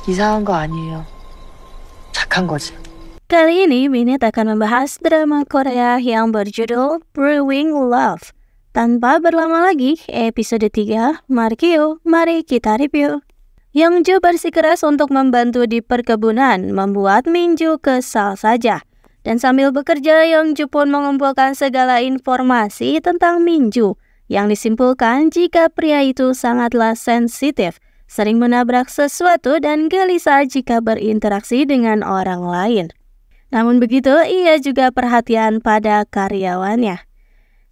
이상한 거 아니에요. 착한 거지. Kali ini Winnet akan membahas drama Korea yang berjudul Brewing Love. Tanpa berlama lagi, episode 3, mari kita review. Yeongju bersikeras untuk membantu di perkebunan, membuat Minju kesal saja. Dan sambil bekerja, Yeongju pun mengumpulkan segala informasi tentang Minju, yang disimpulkan jika pria itu sangatlah sensitif, sering menabrak sesuatu dan gelisah jika berinteraksi dengan orang lain. Namun begitu, ia juga perhatian pada karyawannya.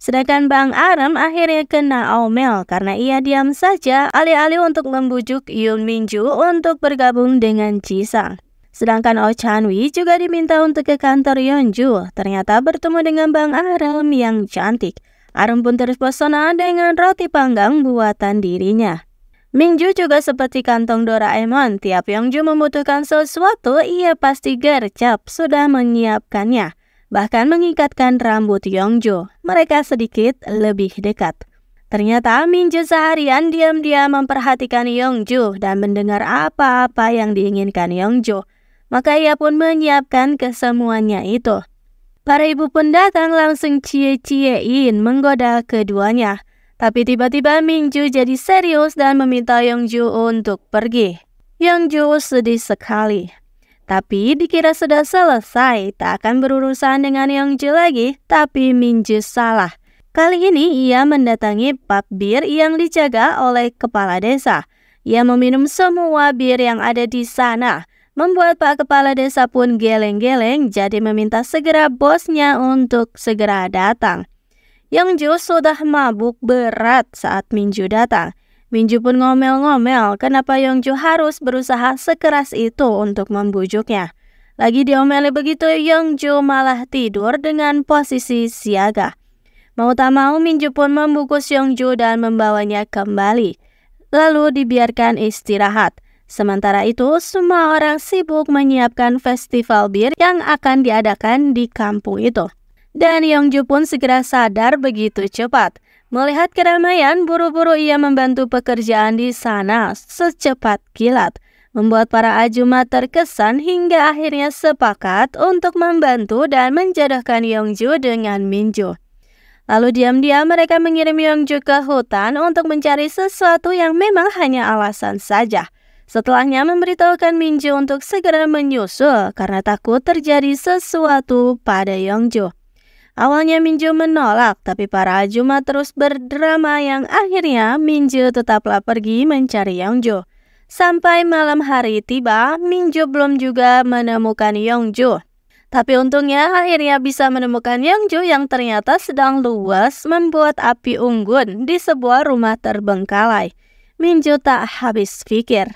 Sedangkan Bang Aram akhirnya kena omel karena ia diam saja alih-alih untuk membujuk Yoon Minju untuk bergabung dengan Jisang. Sedangkan Oh Chanwi juga diminta untuk ke kantor Yeonju, ternyata bertemu dengan Bang Aram yang cantik. Aram pun terpesona dengan roti panggang buatan dirinya. Minju juga seperti kantong Doraemon, tiap Yeongju membutuhkan sesuatu, ia pasti gercep sudah menyiapkannya. Bahkan mengikatkan rambut Yeongju, mereka sedikit lebih dekat. Ternyata Minju seharian diam-diam memperhatikan Yeongju dan mendengar apa-apa yang diinginkan Yeongju. Maka ia pun menyiapkan kesemuanya itu. Para ibu pun datang langsung cie-ciein menggoda keduanya. Tapi tiba-tiba Minju jadi serius dan meminta Yeongju untuk pergi. Yeongju sedih sekali. Tapi dikira sudah selesai, tak akan berurusan dengan Yeongju lagi, tapi Minju salah. Kali ini ia mendatangi pub bir yang dijaga oleh kepala desa. Ia meminum semua bir yang ada di sana, membuat Pak Kepala Desa pun geleng-geleng, jadi meminta segera bosnya untuk segera datang. Yeongju sudah mabuk berat saat Minju datang. Minju pun ngomel-ngomel kenapa Yeongju harus berusaha sekeras itu untuk membujuknya. Lagi diomeli begitu, Yeongju malah tidur dengan posisi siaga. Mau tak mau Minju pun membungkus Yeongju dan membawanya kembali. Lalu dibiarkan istirahat. Sementara itu, semua orang sibuk menyiapkan festival bir yang akan diadakan di kampung itu. Dan Yeongju pun segera sadar begitu cepat. Melihat keramaian, buru-buru ia membantu pekerjaan di sana secepat kilat. Membuat para ajumat terkesan hingga akhirnya sepakat untuk membantu dan menjodohkan Yeongju dengan Minju. Lalu diam-diam mereka mengirim Yeongju ke hutan untuk mencari sesuatu yang memang hanya alasan saja. Setelahnya memberitahukan Minju untuk segera menyusul karena takut terjadi sesuatu pada Yeongju. Awalnya Minju menolak, tapi para ajumat terus berdrama yang akhirnya Minju tetaplah pergi mencari Yeongju. Sampai malam hari tiba, Minju belum juga menemukan Yeongju. Tapi untungnya akhirnya bisa menemukan Yeongju yang ternyata sedang luwes membuat api unggun di sebuah rumah terbengkalai. Minju tak habis pikir.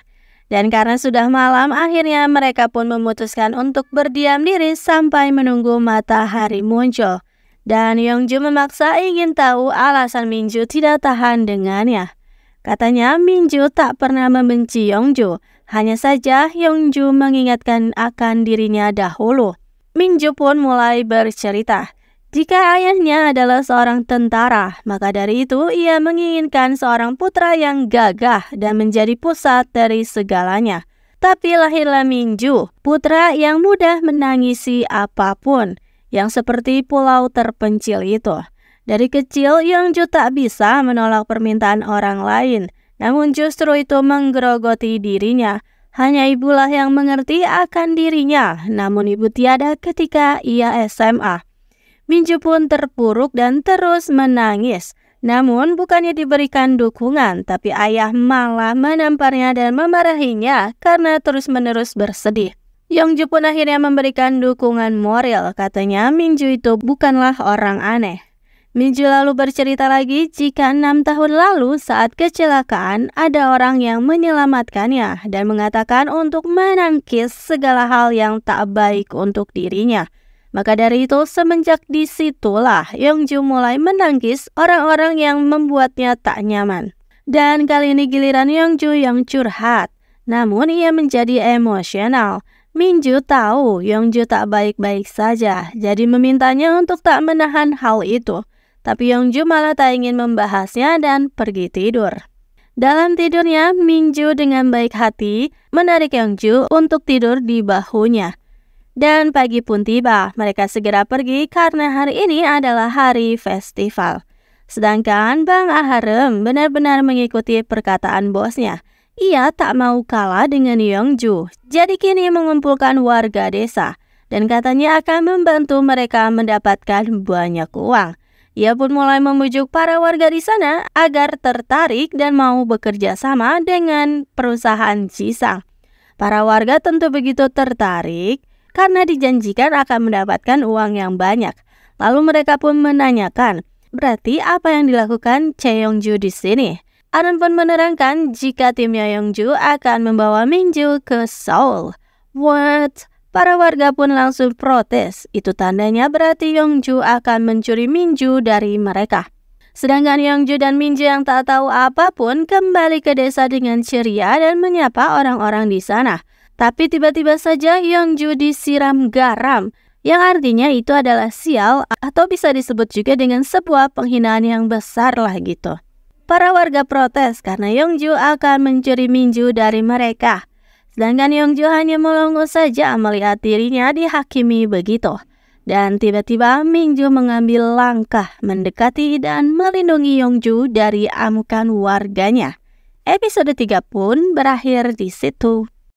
Dan karena sudah malam, akhirnya mereka pun memutuskan untuk berdiam diri sampai menunggu matahari muncul. Dan Yeongju memaksa ingin tahu alasan Minju tidak tahan dengannya. Katanya Minju tak pernah membenci Yeongju, hanya saja Yeongju mengingatkan akan dirinya dahulu. Minju pun mulai bercerita. Jika ayahnya adalah seorang tentara, maka dari itu ia menginginkan seorang putra yang gagah dan menjadi pusat dari segalanya. Tapi lahirlah Minju, putra yang mudah menangisi apapun, yang seperti pulau terpencil itu. Dari kecil, Yeongju tak bisa menolak permintaan orang lain, namun justru itu menggerogoti dirinya. Hanya ibulah yang mengerti akan dirinya, namun ibu tiada ketika ia SMA. Minju pun terpuruk dan terus menangis. Namun bukannya diberikan dukungan, tapi ayah malah menamparnya dan memarahinya karena terus-menerus bersedih. Yeongju pun akhirnya memberikan dukungan moral, katanya Minju itu bukanlah orang aneh. Minju lalu bercerita lagi jika 6 tahun lalu saat kecelakaan ada orang yang menyelamatkannya dan mengatakan untuk menangkis segala hal yang tak baik untuk dirinya. Maka dari itu semenjak disitulah Yeongju mulai menangkis orang-orang yang membuatnya tak nyaman. Dan kali ini giliran Yeongju yang curhat, namun ia menjadi emosional. Minju tahu Yeongju tak baik-baik saja, jadi memintanya untuk tak menahan hal itu. Tapi Yeongju malah tak ingin membahasnya dan pergi tidur. Dalam tidurnya, Minju dengan baik hati menarik Yeongju untuk tidur di bahunya. Dan pagi pun tiba, mereka segera pergi karena hari ini adalah hari festival. Sedangkan Bang Aharem benar-benar mengikuti perkataan bosnya. Ia tak mau kalah dengan Yeongju, jadi kini mengumpulkan warga desa. Dan katanya akan membantu mereka mendapatkan banyak uang. Ia pun mulai membujuk para warga di sana agar tertarik dan mau bekerja sama dengan perusahaan Jisang. Para warga tentu begitu tertarik karena dijanjikan akan mendapatkan uang yang banyak. Lalu mereka pun menanyakan, berarti apa yang dilakukan Cheongju di sini? Aron pun menerangkan jika tim Yeongju akan membawa Minju ke Seoul. What? Para warga pun langsung protes. Itu tandanya berarti Yeongju akan mencuri Minju dari mereka. Sedangkan Yeongju dan Minju yang tak tahu apapun kembali ke desa dengan ceria dan menyapa orang-orang di sana. Tapi tiba-tiba saja Yeongju disiram garam, yang artinya itu adalah sial atau bisa disebut juga dengan sebuah penghinaan yang besar lah gitu. Para warga protes karena Yeongju akan mencuri Minju dari mereka. Sedangkan Yeongju hanya melongo saja melihat dirinya dihakimi begitu. Dan tiba-tiba Minju mengambil langkah mendekati dan melindungi Yeongju dari amukan warganya. Episode 3 pun berakhir di situ.